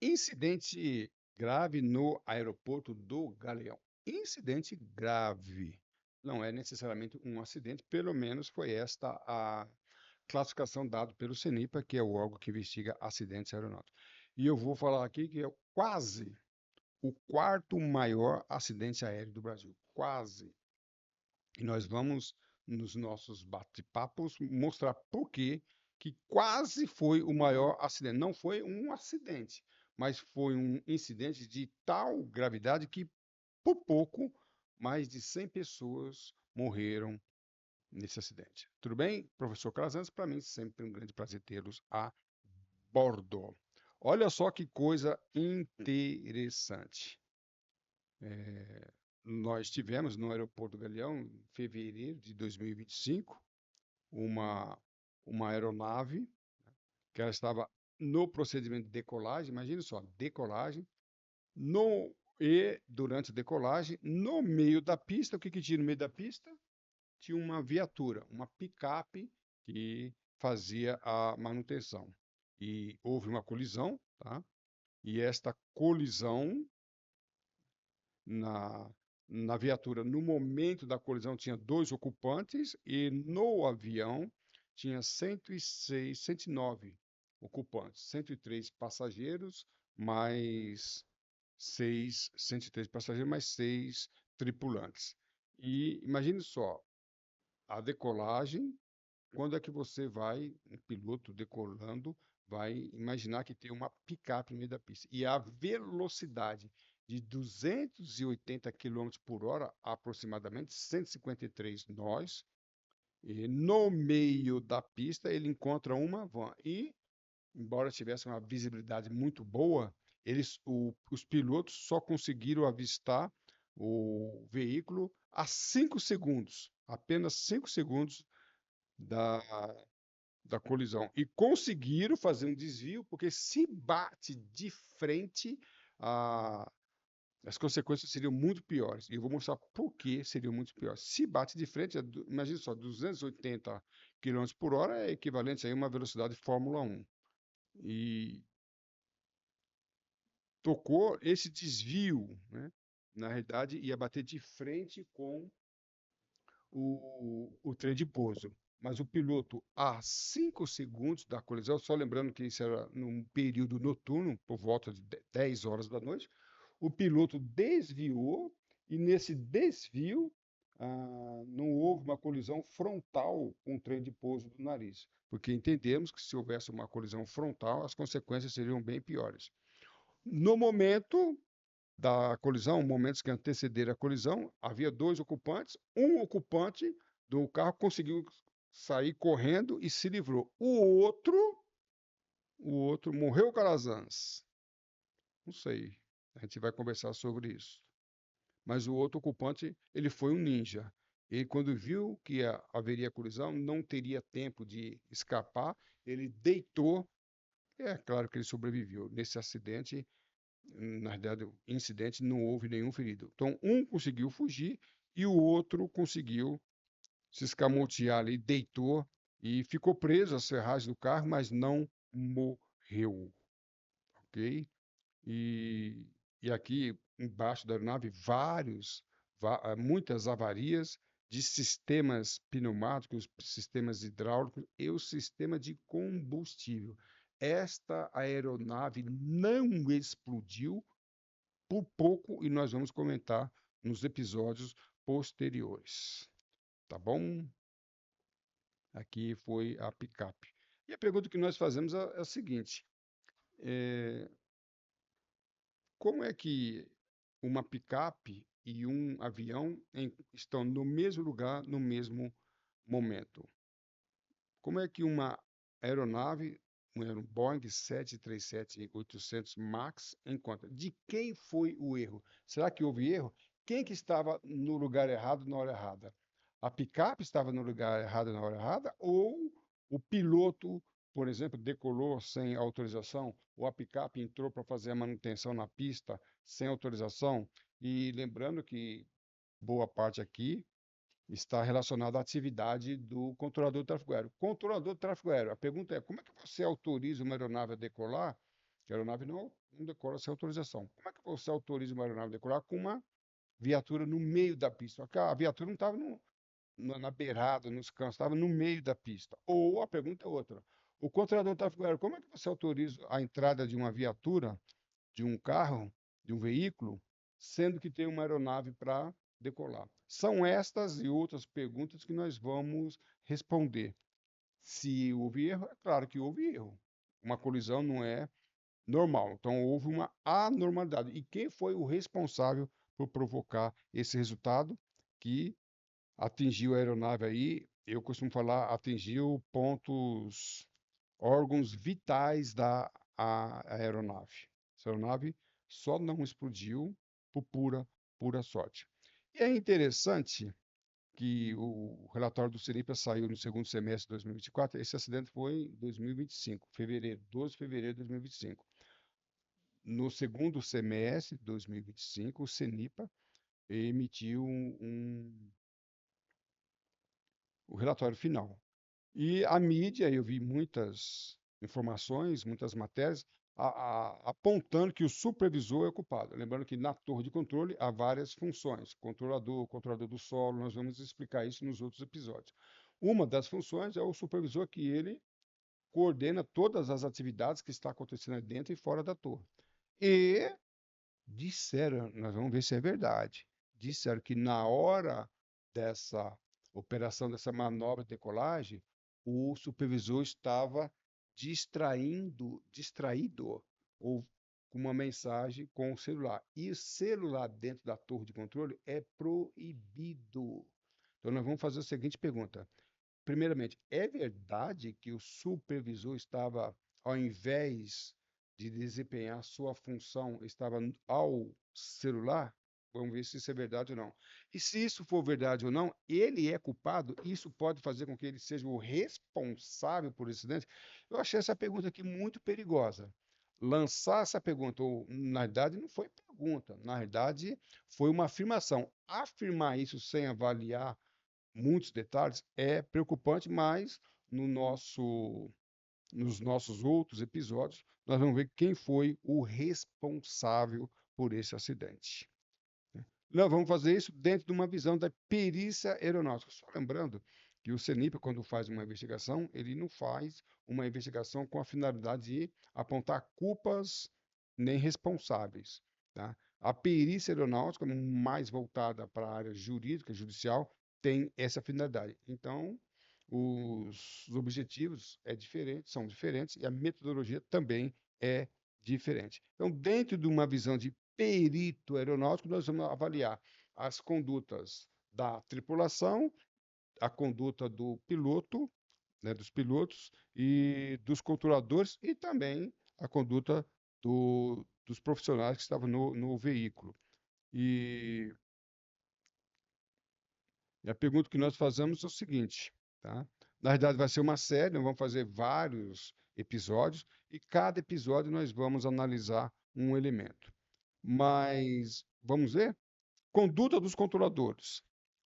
Incidente grave no aeroporto do Galeão. Incidente grave. Não é necessariamente um acidente, pelo menos foi esta a classificação dada pelo CENIPA, que é o órgão que investiga acidentes aeronáuticos. E eu vou falar aqui que é quase o quarto maior acidente aéreo do Brasil. Quase. E nós vamos, nos nossos bate-papos, mostrar por que quase foi o maior acidente. Não foi um acidente, mas foi um incidente de tal gravidade que, por pouco, mais de 100 pessoas morreram nesse acidente. Tudo bem, professor Calazans? Para mim, sempre um grande prazer tê-los a bordo. Olha só que coisa interessante. Nós tivemos no aeroporto do Galeão, em fevereiro de 2025, uma, uma aeronave que ela estava no procedimento de decolagem, imagine só, decolagem, e durante a decolagem, no meio da pista, o que tinha no meio da pista? Tinha uma viatura, uma picape que fazia a manutenção. E houve uma colisão, tá? E esta colisão na, na viatura, no momento da colisão, tinha dois ocupantes e no avião tinha 106, 109 ocupantes, 103 passageiros, mais 103 passageiros, mais 6 tripulantes. E imagine só, a decolagem, quando é que você vai, um piloto decolando, vai imaginar que tem uma picape no meio da pista. E a velocidade de 280 quilômetros por hora, aproximadamente 153 nós, e no meio da pista ele encontra uma van. E, embora tivesse uma visibilidade muito boa, os pilotos só conseguiram avistar o veículo a 5 segundos, apenas 5 segundos da, da colisão. E conseguiram fazer um desvio, porque se bate de frente, a, as consequências seriam muito piores. E eu vou mostrar por que seriam muito piores. Se bate de frente, imagine só, 280 km por hora é equivalente a uma velocidade de Fórmula 1. E tocou esse desvio, né? Na realidade, ia bater de frente com o trem de pouso. Mas o piloto, a 5 segundos da colisão, só lembrando que isso era num período noturno, por volta de 10 horas da noite, o piloto desviou e nesse desvio não houve uma colisão frontal com o trem de pouso do nariz, porque entendemos que se houvesse uma colisão frontal, as consequências seriam bem piores. No momento da colisão, momentos que antecederam a colisão, havia dois ocupantes. Um ocupante do carro conseguiu sair correndo e se livrou. O outro morreu, Calazans? Não sei. A gente vai conversar sobre isso. Mas o outro ocupante, ele foi um ninja. Ele, quando viu que haveria colisão, não teria tempo de escapar, ele deitou. É claro que ele sobreviveu. Nesse acidente, na verdade, o incidente não houve nenhum ferido. Então, um conseguiu fugir e o outro conseguiu se escamotear ali, deitou e ficou preso às ferragens do carro, mas não morreu, ok? E, e aqui embaixo da aeronave, muitas avarias de sistemas pneumáticos, sistemas hidráulicos e o sistema de combustível. Esta aeronave não explodiu por pouco e nós vamos comentar nos episódios posteriores. Tá bom? Aqui foi a picape. E a pergunta que nós fazemos é a seguinte: é, como é que uma picape e um avião estão no mesmo lugar, no mesmo momento? Como é que uma aeronave, um Boeing 737-800 MAX, encontra? De quem foi o erro? Será que houve erro? Quem que estava no lugar errado na hora errada? A picape estava no lugar errado na hora errada? Ou o piloto, por exemplo, decolou sem autorização? Ou a picape entrou para fazer a manutenção na pista sem autorização? E lembrando que boa parte aqui está relacionado à atividade do controlador de tráfego aéreo. Controlador de tráfego aéreo. A pergunta é: como é que você autoriza uma aeronave a decolar Que a aeronave não decola sem autorização. Como é que você autoriza uma aeronave a decolar com uma viatura no meio da pista? A viatura não estava na beirada, nos cantos, estava no meio da pista. Ou a pergunta é outra. O controlador de tráfego aéreo, como é que você autoriza a entrada de uma viatura, de um carro, de um veículo, sendo que tem uma aeronave para decolar? São estas e outras perguntas que nós vamos responder. Se houve erro, é claro que houve erro. Uma colisão não é normal. Então, houve uma anormalidade. E quem foi o responsável por provocar esse resultado que atingiu a aeronave aí? Eu costumo falar, atingiu pontos, órgãos vitais da aeronave. Essa aeronave só não explodiu por pura sorte. E é interessante que o relatório do CENIPA saiu no segundo semestre de 2024. Esse acidente foi em 2025, fevereiro, 12 de fevereiro de 2025. No segundo semestre de 2025, o CENIPA emitiu o relatório final. E a mídia, eu vi muitas informações, muitas matérias, apontando que o supervisor é o culpado. Lembrando que na torre de controle há várias funções: controlador do solo, nós vamos explicar isso nos outros episódios. Uma das funções é o supervisor, que ele coordena todas as atividades que estão acontecendo dentro e fora da torre. E disseram, nós vamos ver se é verdade, disseram que na hora dessa operação, dessa manobra de decolagem, o supervisor estava distraído, ou com uma mensagem com o celular. E o celular dentro da torre de controle é proibido. Então, nós vamos fazer a seguinte pergunta. Primeiramente, é verdade que o supervisor estava, ao invés de desempenhar sua função, estava ao celular? Vamos ver se isso é verdade ou não. E se isso for verdade ou não, ele é culpado? Isso pode fazer com que ele seja o responsável por esse acidente? Eu achei essa pergunta aqui muito perigosa. Lançar essa pergunta, ou na verdade não foi pergunta, na verdade foi uma afirmação. Afirmar isso sem avaliar muitos detalhes é preocupante, mas no nosso, nos nossos outros episódios, nós vamos ver quem foi o responsável por esse acidente. Nós vamos fazer isso dentro de uma visão da perícia aeronáutica. Só lembrando que o CENIPA, quando faz uma investigação, ele não faz uma investigação com a finalidade de apontar culpas nem responsáveis. Tá? A perícia aeronáutica, mais voltada para a área jurídica, judicial, tem essa finalidade. Então, os objetivos são diferentes e a metodologia também é diferente. Então, dentro de uma visão de perito aeronáutico, nós vamos avaliar as condutas da tripulação, a conduta do piloto, né, dos pilotos e dos controladores, e também a conduta dos profissionais que estavam no veículo. E a pergunta que nós fazemos é o seguinte, tá? Na verdade, vai ser uma série, nós vamos fazer vários episódios, e cada episódio nós vamos analisar um elemento. Mas, vamos ver? Conduta dos controladores,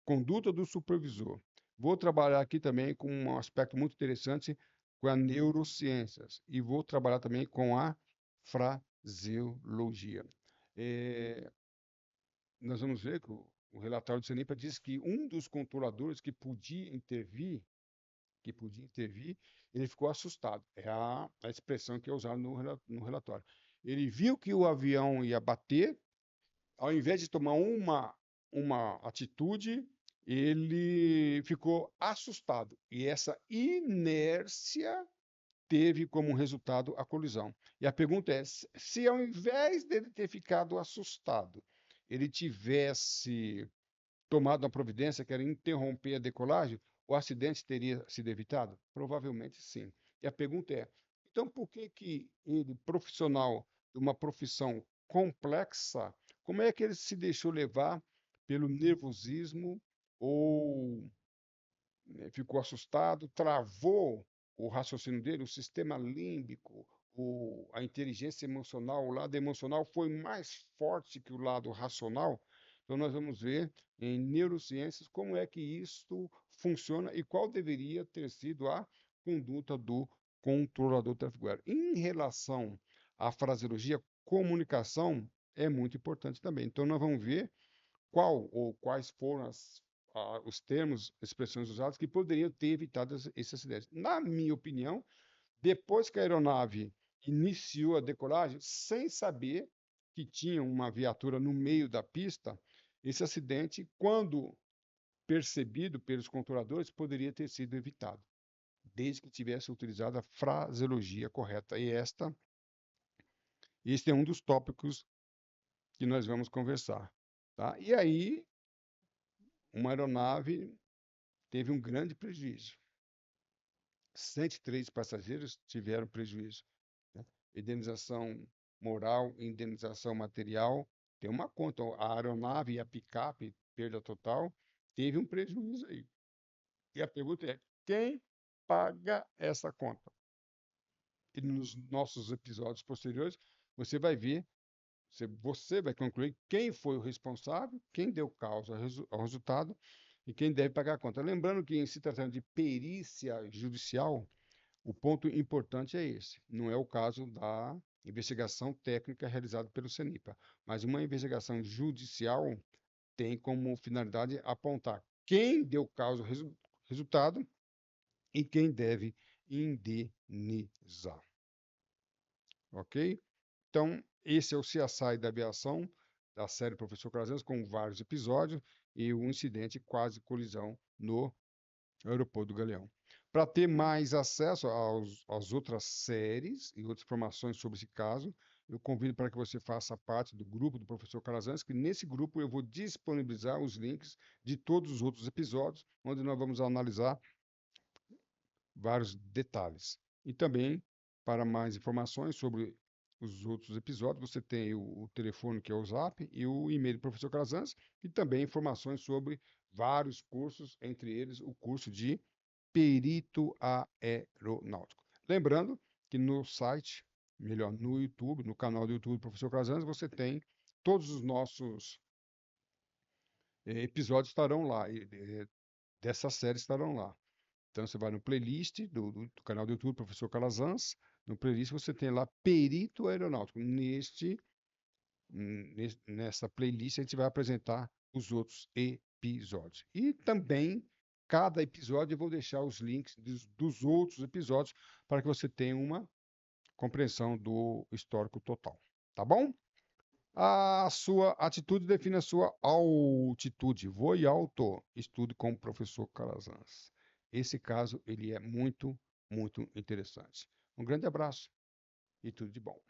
conduta do supervisor. Vou trabalhar aqui também com um aspecto muito interessante, com a neurociências, e vou trabalhar também com a fraseologia. Nós vamos ver que o relatório do CENIPA diz que um dos controladores que podia intervir, ele ficou assustado. É a expressão que é usada no relatório. Ele viu que o avião ia bater, ao invés de tomar uma atitude, ele ficou assustado. E essa inércia teve como resultado a colisão. E a pergunta é: se ao invés dele ter ficado assustado, ele tivesse tomado uma providência que era interromper a decolagem, o acidente teria sido evitado? Provavelmente sim. E a pergunta é: então por que que ele, profissional de uma profissão complexa, como é que ele se deixou levar pelo nervosismo ou ficou assustado, travou o raciocínio dele, o sistema límbico, a inteligência emocional, o lado emocional foi mais forte que o lado racional? Então, nós vamos ver em neurociências como é que isto funciona e qual deveria ter sido a conduta do controlador de tráfego aéreo. Em relação a fraseologia, comunicação é muito importante também. Então, nós vamos ver qual ou quais foram os termos, expressões usadas que poderiam ter evitado esse acidente. Na minha opinião, depois que a aeronave iniciou a decolagem, sem saber que tinha uma viatura no meio da pista, esse acidente, quando percebido pelos controladores, poderia ter sido evitado, desde que tivesse utilizado a fraseologia correta. E este é um dos tópicos que nós vamos conversar. Tá? E aí, uma aeronave teve um grande prejuízo. 103 passageiros tiveram prejuízo, né? Indenização moral, indenização material, tem uma conta. A aeronave e a picape, perda total, teve um prejuízo aí. E a pergunta é: quem paga essa conta? E nos nossos episódios posteriores, você vai ver, você vai concluir quem foi o responsável, quem deu causa ao resultado e quem deve pagar a conta. Lembrando que, em se tratando de perícia judicial, o ponto importante é esse. Não é o caso da investigação técnica realizada pelo CENIPA, mas uma investigação judicial tem como finalidade apontar quem deu causa ao resultado e quem deve indenizar. Ok? Então, esse é o CSI da aviação, da série Professor Calazans, com vários episódios e o incidente quase colisão no Aeroporto do Galeão. Para ter mais acesso às outras séries e outras informações sobre esse caso, eu convido para que você faça parte do grupo do Professor Calazans, que nesse grupo eu vou disponibilizar os links de todos os outros episódios, onde nós vamos analisar vários detalhes. E também, para mais informações sobre os outros episódios, você tem o telefone, que é o Zap, e o e-mail do Professor Calazans, e também informações sobre vários cursos, entre eles o curso de perito aeronáutico. Lembrando que no site, melhor, no YouTube, no canal do YouTube do Professor Calazans, você tem todos os nossos episódios estarão lá, dessa série estarão lá. Então, você vai no playlist do canal do YouTube, Professor Calazans. No playlist você tem lá Perito Aeronáutico. Nessa playlist a gente vai apresentar os outros episódios. E também, cada episódio eu vou deixar os links dos outros episódios para que você tenha uma compreensão do histórico total. Tá bom? A sua atitude define a sua altitude. Voe alto, estude com o professor Calazans. Esse caso, ele é muito, muito interessante. Um grande abraço e tudo de bom.